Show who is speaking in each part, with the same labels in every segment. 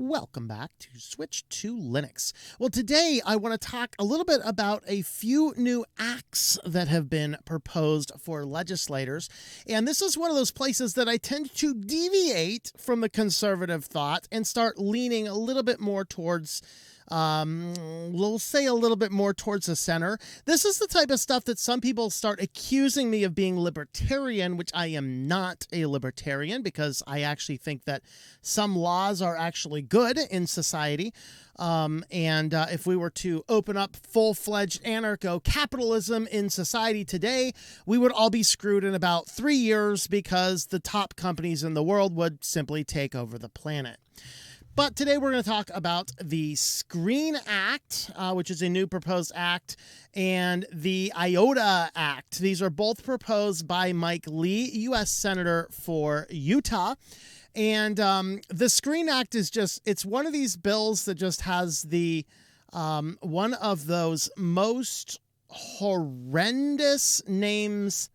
Speaker 1: Welcome back to Switch to Linux. Well, today I want to talk a little bit about a few new acts that have been proposed for legislators. And this is one of those places that I tend to deviate from the conservative thought and start leaning a little bit more towards we'll say a little bit more towards the center. This is the type of stuff that some people start accusing me of being libertarian, which I am not a libertarian because I actually think that some laws are actually good in society. If we were to open up full-fledged anarcho-capitalism in society today, we would all be screwed in about 3 years because the top companies in the world would simply take over the planet. But today we're going to talk about the Screen Act, which is a new proposed act, and the IOTA Act. These are both proposed by Mike Lee, U.S. Senator for Utah. And the Screen Act is it's one of these bills that just has the one of those most horrendous names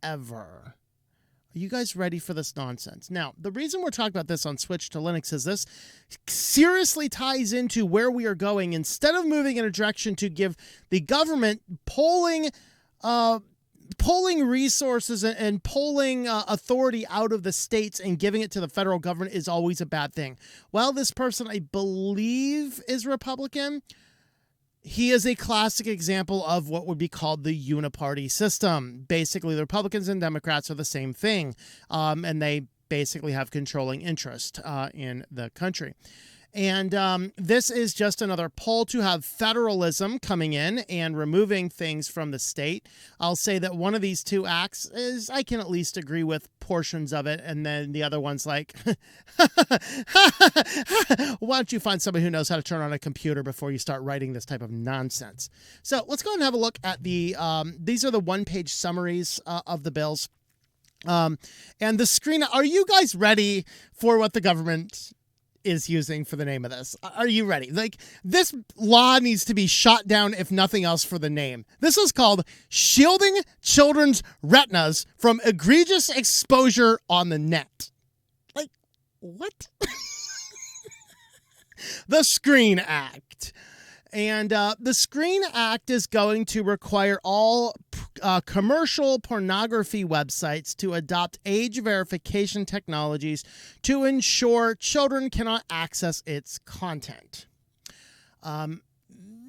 Speaker 1: ever. Are you guys ready for this nonsense? Now, the reason we're talking about this on Switch to Linux is this seriously ties into where we are going. Instead of moving in a direction to give the government polling resources and polling authority out of the states and giving it to the federal government is always a bad thing. Well, this person, I believe, is Republican. He is a classic example of what would be called the uniparty system. Basically, the Republicans and Democrats are the same thing, and they basically have controlling interest in the country. And this is just another pull to have federalism coming in and removing things from the state. I'll say that one of these two acts is, I can at least agree with portions of it, and then the other one's like, why don't you find somebody who knows how to turn on a computer before you start writing this type of nonsense? So let's go ahead and have a look at these are the one-page summaries of the bills. And the screen, are you guys ready for what the government is using for the name of this? Are you ready? Like, this law needs to be shot down, if nothing else, for the name. This is called Shielding Children's Retinas from Egregious Exposure on the Net. Like, what? The Screen Act. And the Screen Act is going to require all commercial pornography websites to adopt age verification technologies to ensure children cannot access its content.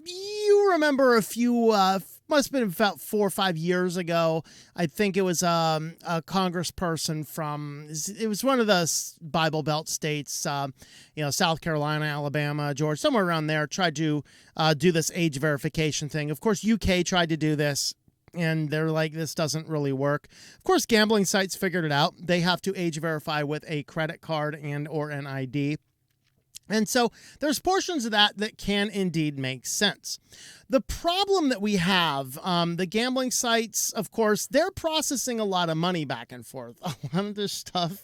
Speaker 1: You remember a few, must have been about 4 or 5 years ago. I think it was a congressperson from, it was one of the Bible Belt states, South Carolina, Alabama, Georgia, somewhere around there, tried to do this age verification thing. Of course, UK tried to do this, and they're like, this doesn't really work. Of course, gambling sites figured it out. They have to age verify with a credit card and or an ID. And so there's portions of that can indeed make sense. The problem that we have, the gambling sites, of course, they're processing a lot of money back and forth. A lot of this stuff,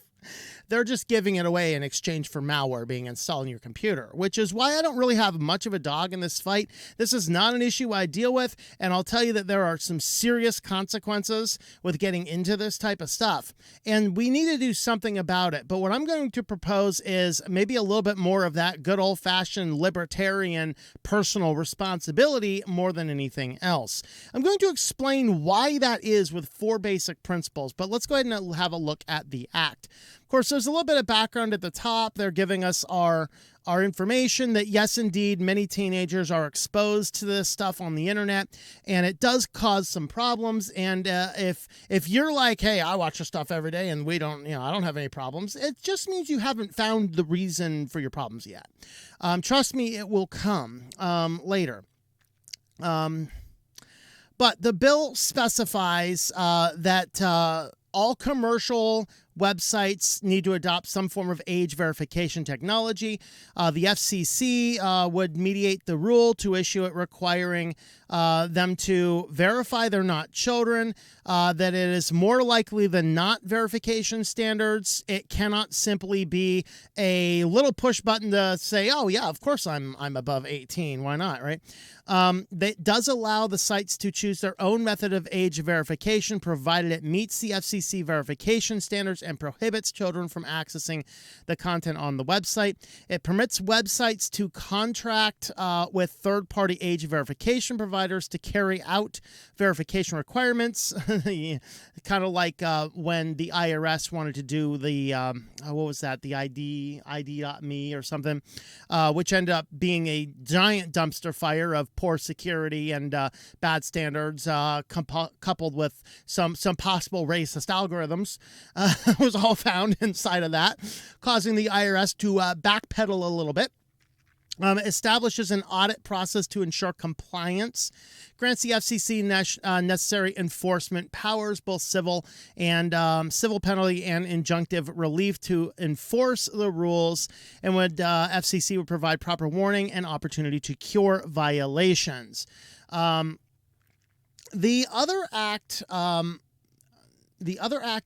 Speaker 1: they're just giving it away in exchange for malware being installed in your computer, which is why I don't really have much of a dog in this fight. This is not an issue I deal with, and I'll tell you that there are some serious consequences with getting into this type of stuff, and we need to do something about it. But what I'm going to propose is maybe a little bit more of that good old-fashioned libertarian personal responsibility more than anything else. I'm going to explain why that is with 4 basic principles, but let's go ahead and have a look at the act. Of course, there's a little bit of background at the top. They're giving us our information that, yes, indeed, many teenagers are exposed to this stuff on the internet, and it does cause some problems. And if you're like, hey, I watch this stuff every day and I don't have any problems, it just means you haven't found the reason for your problems yet. Trust me, it will come later. But the bill specifies that all commercial websites need to adopt some form of age verification technology. The FCC would mediate the rule to issue it requiring them to verify they're not children, that it is more likely than not verification standards. It cannot simply be a little push button to say, oh yeah, of course I'm above 18. Why not, right? That does allow the sites to choose their own method of age verification, provided it meets the FCC verification standards and prohibits children from accessing the content on the website. It permits websites to contract with third-party age verification providers to carry out verification requirements, kind of like when the IRS wanted to do the, what was that, the ID.me or something, which ended up being a giant dumpster fire of poor security and bad standards, coupled with some possible racist algorithms, was all found inside of that, causing the IRS to backpedal a little bit. Establishes an audit process to ensure compliance, grants the FCC necessary enforcement powers, both civil and civil penalty and injunctive relief to enforce the rules, and FCC would provide proper warning and opportunity to cure violations. The other act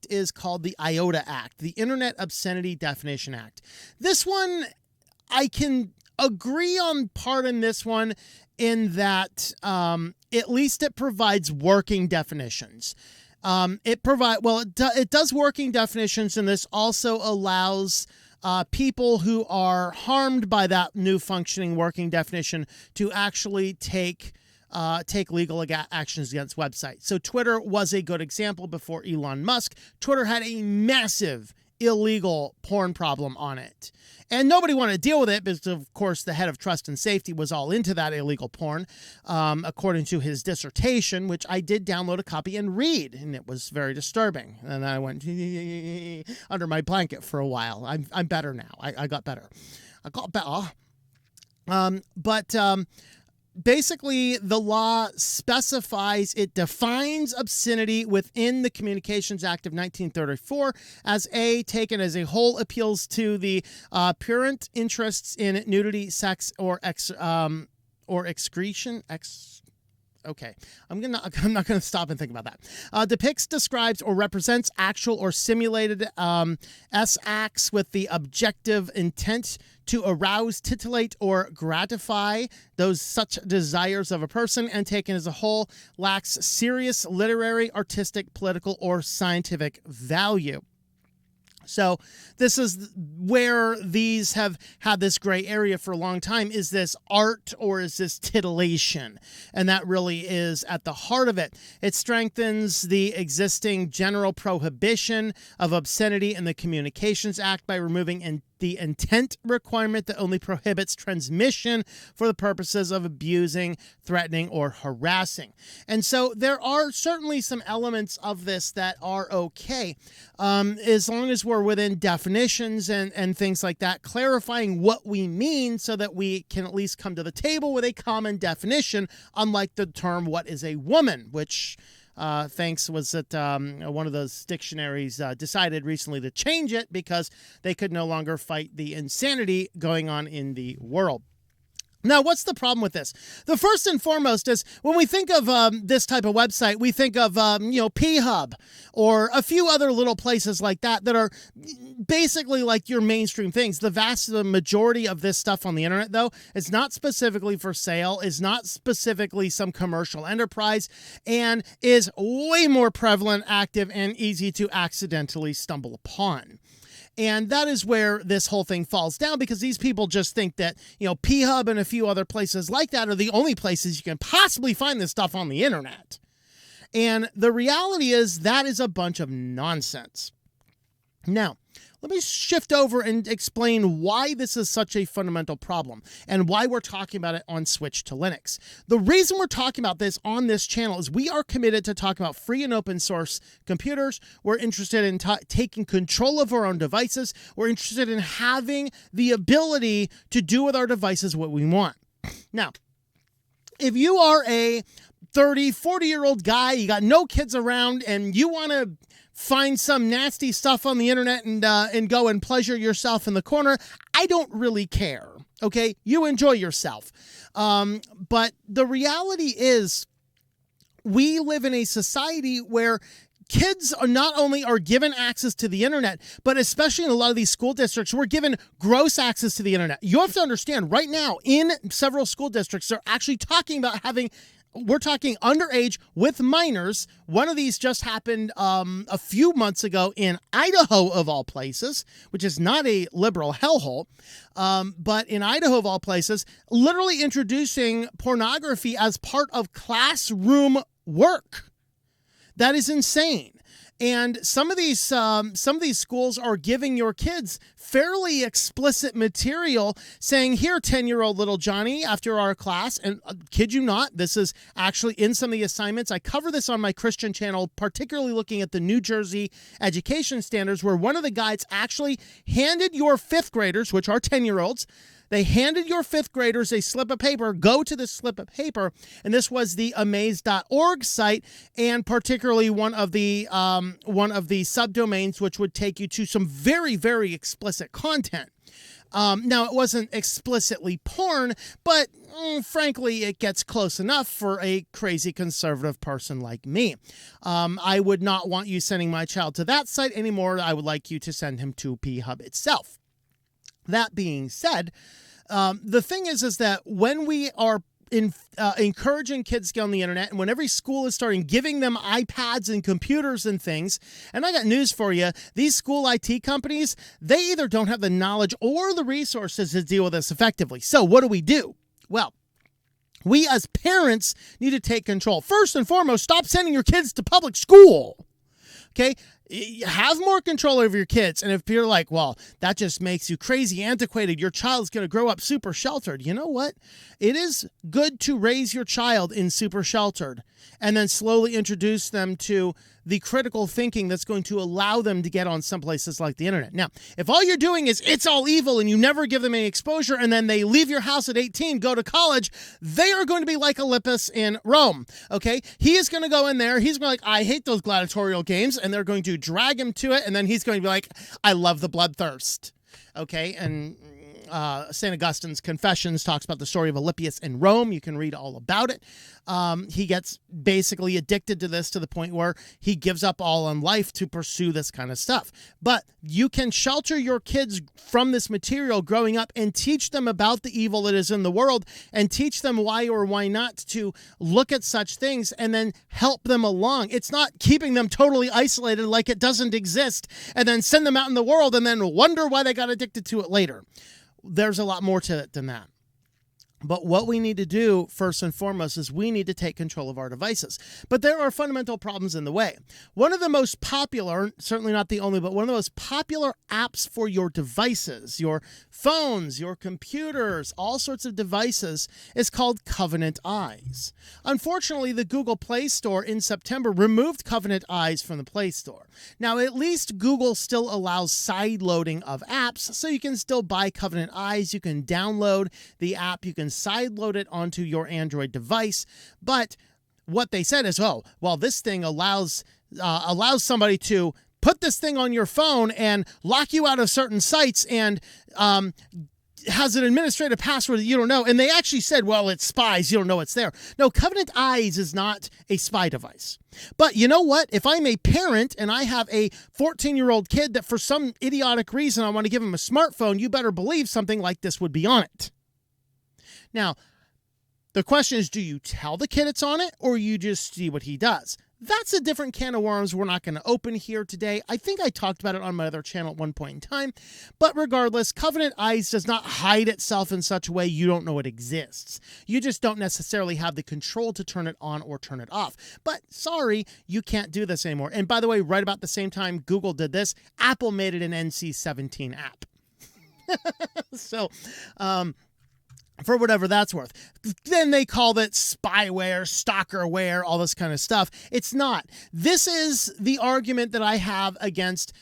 Speaker 1: is called the IOTA Act, the Internet Obscenity Definition Act. This one, I can agree on part in this one in that at least it provides working definitions. It does working definitions, and this also allows people who are harmed by that new functioning working definition to actually take legal actions against websites. So Twitter was a good example before Elon Musk. Twitter had a massive illegal porn problem on it. And nobody wanted to deal with it because, of course, the head of trust and safety was all into that illegal porn, according to his dissertation, which I did download a copy and read, and it was very disturbing. And I went under my blanket for a while. I'm better now. I got better. Basically, the law specifies, it defines obscenity within the Communications Act of 1934 as taken as a whole, appeals to the purient interests in nudity, sex, or excretion. Okay, I'm not gonna stop and think about that. Depicts, describes, or represents actual or simulated acts with the objective intent to arouse, titillate, or gratify those such desires of a person, and taken as a whole lacks serious literary, artistic, political, or scientific value. So this is where these have had this gray area for a long time. Is this art or is this titillation? And that really is at the heart of it. It strengthens the existing general prohibition of obscenity in the Communications Act by removing the intent requirement that only prohibits transmission for the purposes of abusing, threatening, or harassing. And so there are certainly some elements of this that are okay, as long as we're within definitions and things like that, clarifying what we mean so that we can at least come to the table with a common definition, unlike the term "what is a woman," which was that one of those dictionaries decided recently to change it because they could no longer fight the insanity going on in the world. Now, what's the problem with this? The first and foremost is when we think of this type of website, we think of, P-Hub or a few other little places like that are basically like your mainstream things. The majority of this stuff on the internet, though, is not specifically for sale, is not specifically some commercial enterprise, and is way more prevalent, active, and easy to accidentally stumble upon. And that is where this whole thing falls down, because these people just think that, P-Hub and a few other places like that are the only places you can possibly find this stuff on the internet. And the reality is that is a bunch of nonsense. Now, let me shift over and explain why this is such a fundamental problem and why we're talking about it on Switch to Linux. The reason we're talking about this on this channel is we are committed to talk about free and open source computers. We're interested in taking control of our own devices. We're interested in having the ability to do with our devices what we want. Now, if you are a 30, 40-year-old guy, you got no kids around, and you want to find some nasty stuff on the internet and go and pleasure yourself in the corner, I don't really care. Okay, you enjoy yourself. But the reality is, we live in a society where kids are not only given access to the internet, but especially in a lot of these school districts, we're given gross access to the internet. You have to understand, right now, in several school districts, they're actually talking about having We're talking underage with minors. One of these just happened a few months ago in Idaho, of all places, which is not a liberal hellhole. But in Idaho, of all places, literally introducing pornography as part of classroom work. That is insane. And some of these schools are giving your kids fairly explicit material saying, here, 10-year-old little Johnny, after our class, and kid you not, this is actually in some of the assignments. I cover this on my Christian channel, particularly looking at the New Jersey education standards, where one of the guides actually handed your fifth graders, which are 10-year-olds, they handed your fifth graders a slip of paper, go to this slip of paper, and this was the amaze.org site, and particularly one of the subdomains, which would take you to some very, very explicit content. Now, it wasn't explicitly porn, but frankly, it gets close enough for a crazy conservative person like me. I would not want you sending my child to that site anymore. I would like you to send him to P-Hub itself. That being said, the thing is that when we are encouraging kids to get on the internet, and when every school is starting giving them iPads and computers and things, and I got news for you, these school IT companies, they either don't have the knowledge or the resources to deal with this effectively. So what do? Well, we as parents need to take control. First and foremost, stop sending your kids to public school. Okay? Have more control over your kids. And if you're like, well, that just makes you crazy antiquated, your child's going to grow up super sheltered. You know what? It is good to raise your child in super sheltered and then slowly introduce them to the critical thinking that's going to allow them to get on some places like the internet. Now, if all you're doing is it's all evil and you never give them any exposure and then they leave your house at 18, go to college, they are going to be like Olympus in Rome, okay? He is going to go in there, he's going to be like, I hate those gladiatorial games, and they're going to drag him to it, and then he's going to be like, I love the bloodthirst, okay? And St. Augustine's Confessions talks about the story of Alypius in Rome. You can read all about it. He gets basically addicted to this to the point where he gives up all on life to pursue this kind of stuff. But you can shelter your kids from this material growing up and teach them about the evil that is in the world and teach them why or why not to look at such things and then help them along. It's not keeping them totally isolated like it doesn't exist and then send them out in the world and then wonder why they got addicted to it later. There's a lot more to it than that. But what we need to do, first and foremost, is we need to take control of our devices. But there are fundamental problems in the way. One of the most popular, certainly not the only, but one of the most popular apps for your devices, your phones, your computers, all sorts of devices, is called Covenant Eyes. Unfortunately, the Google Play Store in September removed Covenant Eyes from the Play Store. Now, at least Google still allows side loading of apps, so you can still buy Covenant Eyes. You can download the app. You can sideload it onto your Android device. But what they said is, oh, well, this thing allows somebody to put this thing on your phone and lock you out of certain sites and has an administrative password that you don't know. And they actually said, well, it spies. You don't know it's there. No, Covenant Eyes is not a spy device. But you know what? If I'm a parent and I have a 14-year-old kid that for some idiotic reason I want to give him a smartphone, you better believe something like this would be on it. Now, the question is, do you tell the kid it's on it or you just see what he does? That's a different can of worms we're not going to open here today. I think I talked about it on my other channel at one point in time. But regardless, Covenant Eyes does not hide itself in such a way you don't know it exists. You just don't necessarily have the control to turn it on or turn it off. But sorry, you can't do this anymore. And by the way, right about the same time Google did this, Apple made it an NC-17 app. So, for whatever that's worth. Then they called it spyware, stalkerware, all this kind of stuff. It's not. This is the argument that I have against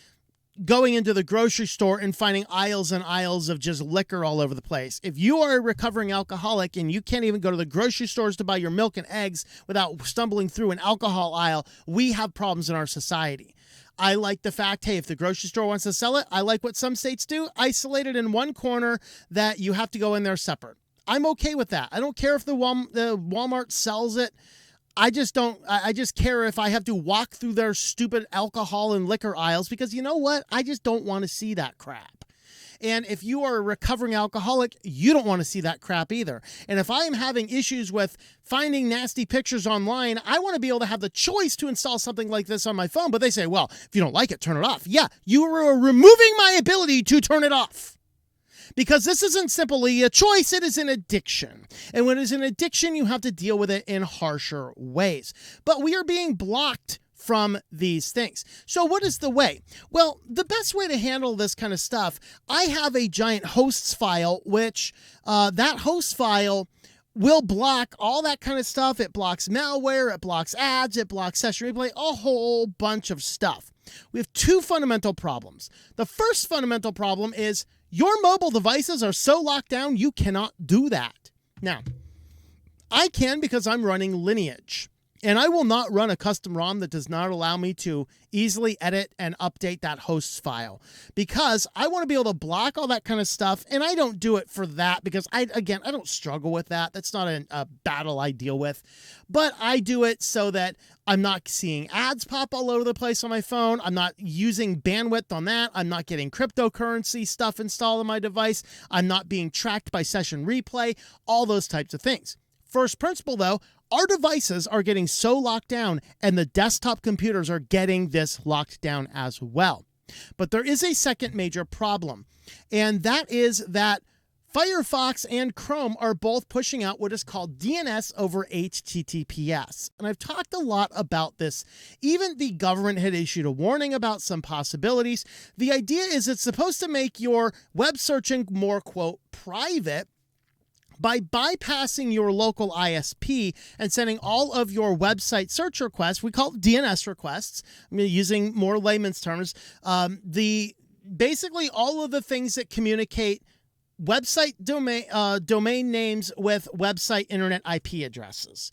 Speaker 1: going into the grocery store and finding aisles and aisles of just liquor all over the place. If you are a recovering alcoholic and you can't even go to the grocery stores to buy your milk and eggs without stumbling through an alcohol aisle, we have problems in our society. I like the fact, hey, if the grocery store wants to sell it, I like what some states do, isolate it in one corner that you have to go in there separate. I'm okay with that. I don't care if the Walmart sells it. I just care if I have to walk through their stupid alcohol and liquor aisles because you know what? I just don't want to see that crap. And if you are a recovering alcoholic, you don't want to see that crap either. And if I am having issues with finding nasty pictures online, I want to be able to have the choice to install something like this on my phone. But they say, well, if you don't like it, turn it off. Yeah, you are removing my ability to turn it off. Because this isn't simply a choice, it is an addiction. And when it is an addiction, you have to deal with it in harsher ways. But we are being blocked from these things. So what is the way? Well, the best way to handle this kind of stuff, I have a giant hosts file, which that host file will block all that kind of stuff. It blocks malware, it blocks ads, it blocks session replay, a whole bunch of stuff. We have two fundamental problems. The first fundamental problem is your mobile devices are so locked down, you cannot do that. Now, I can because I'm running Lineage. And I will not run a custom ROM that does not allow me to easily edit and update that hosts file, because I want to be able to block all that kind of stuff. And I don't do it for that because I don't struggle with that. That's not a battle I deal with, but I do it so that I'm not seeing ads pop all over the place on my phone. I'm not using bandwidth on that. I'm not getting cryptocurrency stuff installed on my device. I'm not being tracked by session replay, all those types of things. First principle though, our devices are getting so locked down and the desktop computers are getting this locked down as well. But there is a second major problem, and that is that Firefox and Chrome are both pushing out what is called DNS over HTTPS. And I've talked a lot about this. Even the government had issued a warning about some possibilities. The idea is it's supposed to make your web searching more, quote, private, by bypassing your local ISP and sending all of your website search requests. We call it DNS requests. I'm using more layman's terms. Basically all of the things that communicate website domain names with website internet IP addresses.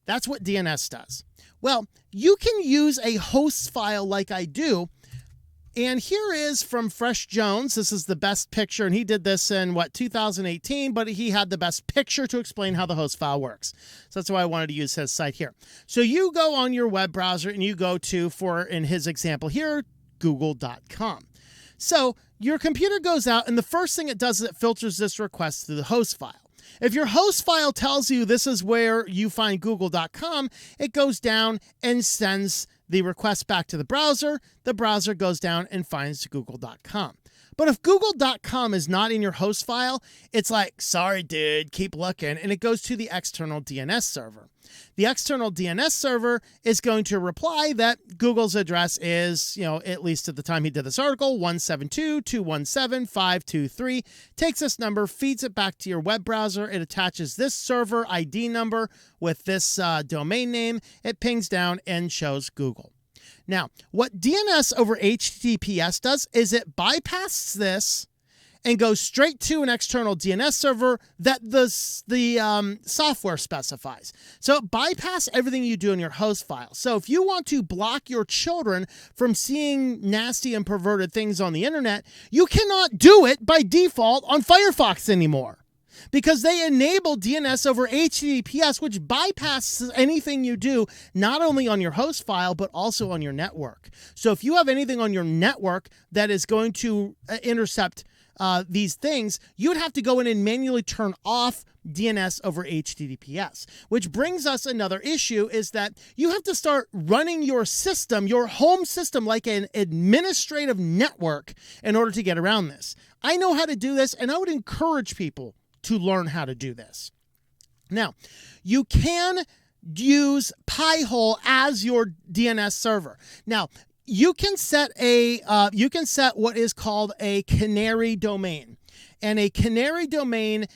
Speaker 1: That's what DNS does. Well, you can use a host file like I do. And here is from Fresh Jones. This is the best picture, and he did this in, 2018, but he had the best picture to explain how the host file works. So that's why I wanted to use his site here. So you go on your web browser, and you go to, in his example here, google.com. So your computer goes out, and the first thing it does is it filters this request through the host file. If your host file tells you this is where you find google.com, it goes down and sends the request back to the browser goes down and finds google.com. But if google.com is not in your host file, it's like, sorry, dude, keep looking. And it goes to the external DNS server. The external DNS server is going to reply that Google's address is, at least at the time he did this article, 172.217.523. Takes this number, feeds it back to your web browser. It attaches this server ID number with this domain name. It pings down and shows Google. Now, what DNS over HTTPS does is it bypasses this and goes straight to an external DNS server that the software specifies. So it bypasses everything you do in your host file. So if you want to block your children from seeing nasty and perverted things on the internet, you cannot do it by default on Firefox anymore, because they enable DNS over HTTPS, which bypasses anything you do, not only on your host file, but also on your network. So if you have anything on your network that is going to intercept these things, you would have to go in and manually turn off DNS over HTTPS, which brings us another issue, is that you have to start running your system, your home system, like an administrative network in order to get around this. I know how to do this, and I would encourage people to learn how to do this. Now, you can use Pi-hole as your DNS server. Now, you can set what is called a canary domain. And a canary domain,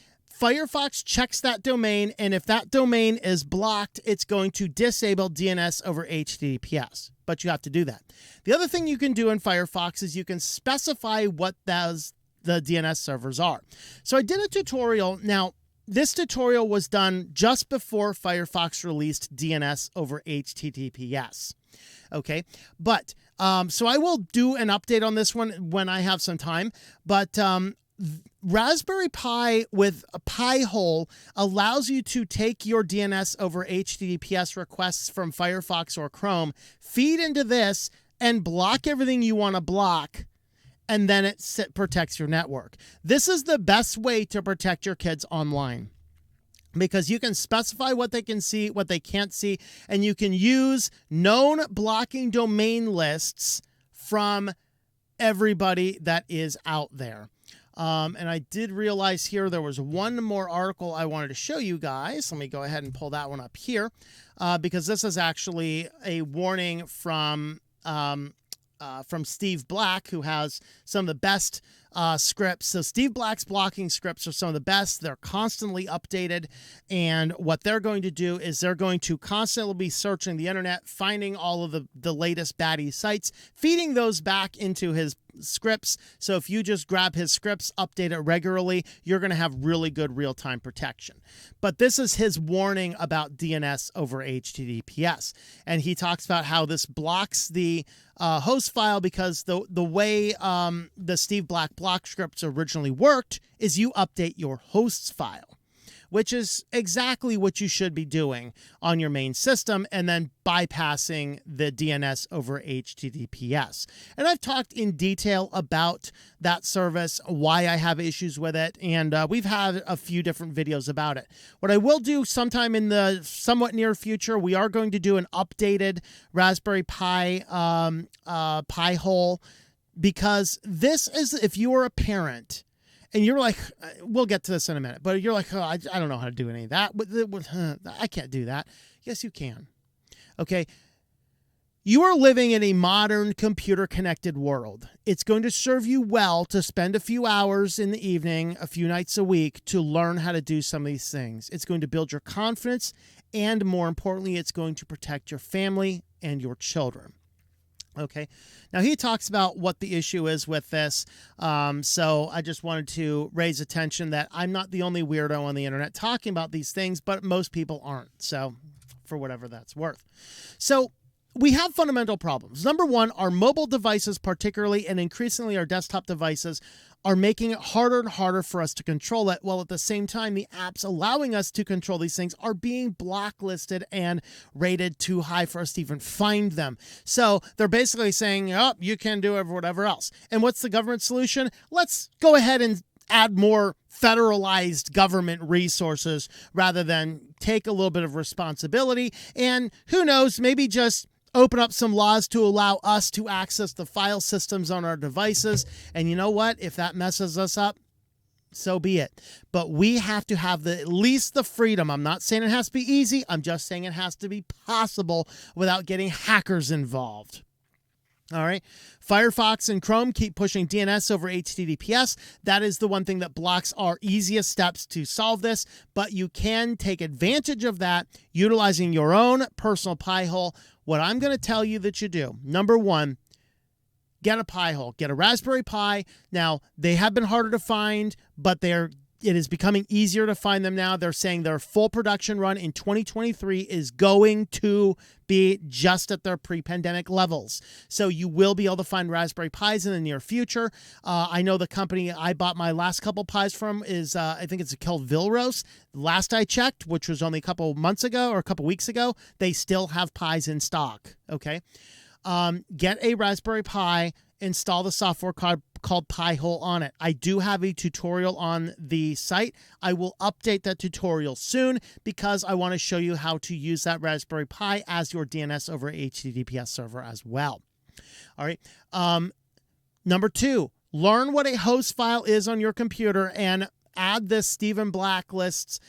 Speaker 1: Firefox checks that domain, and if that domain is blocked, it's going to disable DNS over HTTPS. But you have to do that. The other thing you can do in Firefox is you can specify what the DNS servers are. So I did a tutorial. Now, this tutorial was done just before Firefox released DNS over HTTPS. Okay, but so I will do an update on this one when I have some time. But Raspberry Pi with a Pi-hole allows you to take your DNS over HTTPS requests from Firefox or Chrome, feed into this, and block everything you want to block, and then it protects your network. This is the best way to protect your kids online, because you can specify what they can see, what they can't see, and you can use known blocking domain lists from everybody that is out there. And I did realize here there was one more article I wanted to show you guys. Let me go ahead and pull that one up here, because this is actually a warning from Steve Black, who has some of the best scripts. So Steve Black's blocking scripts are some of the best. They're constantly updated, and what they're going to do is they're going to constantly be searching the internet, finding all of the latest baddie sites, feeding those back into his scripts. So if you just grab his scripts, update it regularly, you're going to have really good real-time protection. But this is his warning about DNS over HTTPS, and he talks about how this blocks the host file, because the way the Steve Black block scripts originally worked is you update your hosts file, which is exactly what you should be doing on your main system, and then bypassing the DNS over HTTPS. And I've talked in detail about that service, why I have issues with it, and we've had a few different videos about it. What I will do sometime in the somewhat near future, we are going to do an updated Raspberry Pi Pi-hole, because this is, if you are a parent, and you're like, we'll get to this in a minute, but you're like, oh, I don't know how to do any of that. I can't do that. Yes, you can. Okay. You are living in a modern computer-connected world. It's going to serve you well to spend a few hours in the evening, a few nights a week, to learn how to do some of these things. It's going to build your confidence, and more importantly, it's going to protect your family and your children. Okay, now he talks about what the issue is with this. So I just wanted to raise attention that I'm not the only weirdo on the internet talking about these things, but most people aren't. So for whatever that's worth. So we have fundamental problems. Number one, our mobile devices, particularly, and increasingly our desktop devices, are making it harder and harder for us to control it, while at the same time, the apps allowing us to control these things are being blacklisted and rated too high for us to even find them. So they're basically saying, oh, you can do whatever else. And what's the government solution? Let's go ahead and add more federalized government resources rather than take a little bit of responsibility. And who knows, maybe just open up some laws to allow us to access the file systems on our devices. And you know what? If that messes us up, so be it. But we have to have at least the freedom. I'm not saying it has to be easy. I'm just saying it has to be possible without getting hackers involved. All right. Firefox and Chrome keep pushing DNS over HTTPS. That is the one thing that blocks our easiest steps to solve this, but you can take advantage of that utilizing your own personal Pi-hole. What I'm going to tell you that you do, number one, get a Pi-hole, get a Raspberry Pi. Now, they have been harder to find, but it is becoming easier to find them now. They're saying their full production run in 2023 is going to be just at their pre-pandemic levels. So you will be able to find Raspberry Pis in the near future. I know the company I bought my last couple Pis from is, I think it's called Vilros. Last I checked, which was only a couple months ago or a couple weeks ago, they still have Pis in stock. Okay. Get a Raspberry Pi, install the software called Pi-hole on it. I do have a tutorial on the site. I will update that tutorial soon because I want to show you how to use that Raspberry Pi as your DNS over HTTPS server as well. All right. Number two, learn what a host file is on your computer and add this Stephen Black lists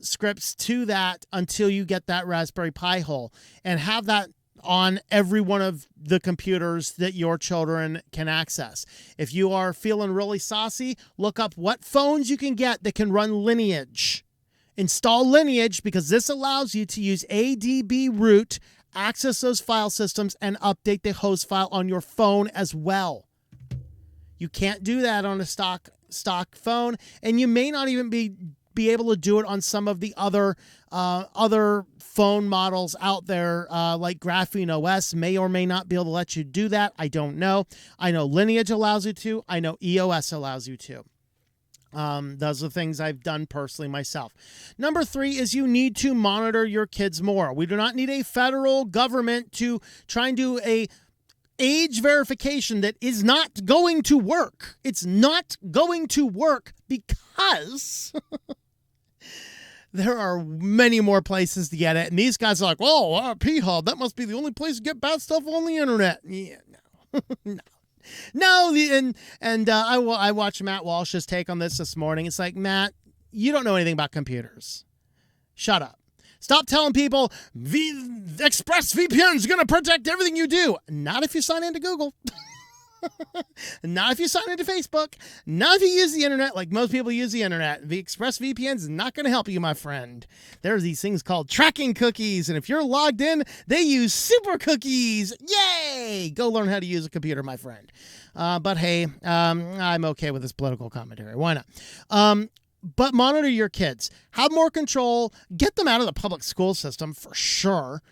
Speaker 1: scripts to that until you get that Raspberry Pi hole, and have that on every one of the computers that your children can access. If you are feeling really saucy, look up what phones you can get that can run Lineage. Install Lineage because this allows you to use ADB root, access those file systems, and update the host file on your phone as well. You can't do that on a stock phone, and you may not even be able to do it on some of the other phone models out there, like Graphene OS may or may not be able to let you do that. I don't know. I know Lineage allows you to. I know EOS allows you to. Those are things I've done personally myself. Number three is you need to monitor your kids more. We do not need a federal government to try and do a age verification that is not going to work. It's not going to work because there are many more places to get it. And these guys are like, well, P-Hub, that must be the only place to get bad stuff on the internet. Yeah, no. No. No, I watched Matt Walsh's take on this morning. It's like, Matt, you don't know anything about computers. Shut up. Stop telling people ExpressVPN is going to protect everything you do. Not if you sign into Google. Not if you sign into Facebook. Not if you use the internet like most people use the internet. The ExpressVPN is not going to help you, my friend. There's these things called tracking cookies, and if you're logged in, they use super cookies. Yay! Go learn how to use a computer, my friend. But hey, I'm okay with this political commentary. Why not? But monitor your kids. Have more control. Get them out of the public school system for sure.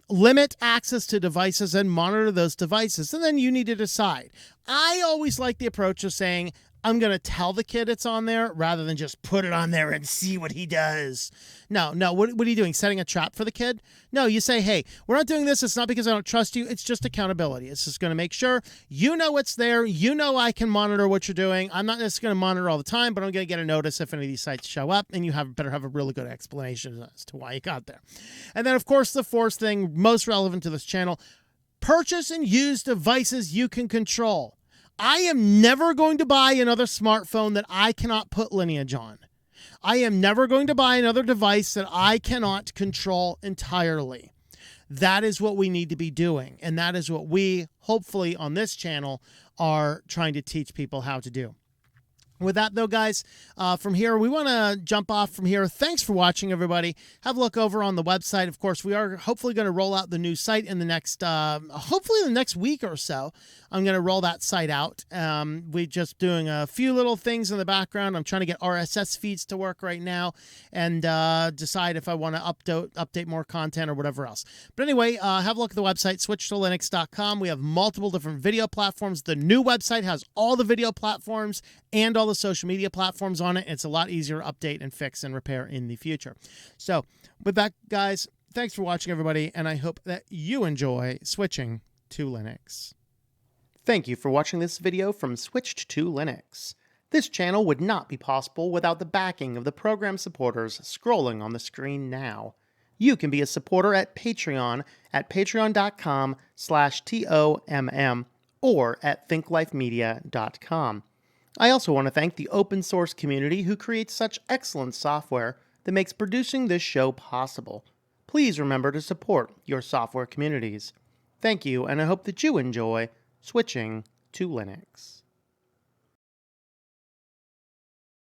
Speaker 1: Limit access to devices and monitor those devices. And then you need to decide. I always like the approach of saying, I'm going to tell the kid it's on there rather than just put it on there and see what he does. No. What are you doing? Setting a trap for the kid? No, you say, hey, we're not doing this. It's not because I don't trust you. It's just accountability. It's just going to make sure you know what's there. You know I can monitor what you're doing. I'm not just going to monitor all the time, but I'm going to get a notice if any of these sites show up, and you better have a really good explanation as to why you got there. And then, of course, the fourth thing, most relevant to this channel, purchase and use devices you can control. I am never going to buy another smartphone that I cannot put Lineage on. I am never going to buy another device that I cannot control entirely. That is what we need to be doing. And that is what we, hopefully on this channel, are trying to teach people how to do. With that, though, guys, from here, we want to jump off from here. Thanks for watching, everybody. Have a look over on the website. Of course, we are hopefully going to roll out the new site in the next, hopefully the next week or so. I'm going to roll that site out. We're just doing a few little things in the background. I'm trying to get RSS feeds to work right now and decide if I want to update more content or whatever else. But anyway, have a look at the website, switchedtolinux.com. We have multiple different video platforms. The new website has all the video platforms and all the social media platforms on it. It's a lot easier to update and fix and repair in the future. So with that, guys, thanks for watching, everybody, and I hope that you enjoy switching to Linux. Thank you for watching this video from Switched to Linux. This channel would not be possible without the backing of the program supporters scrolling on the screen now. You can be a supporter at Patreon at patreon.com/TOMM or at thinklifemedia.com. I also want to thank the open source community who creates such excellent software that makes producing this show possible. Please remember to support your software communities. Thank you, and I hope that you enjoy switching to Linux.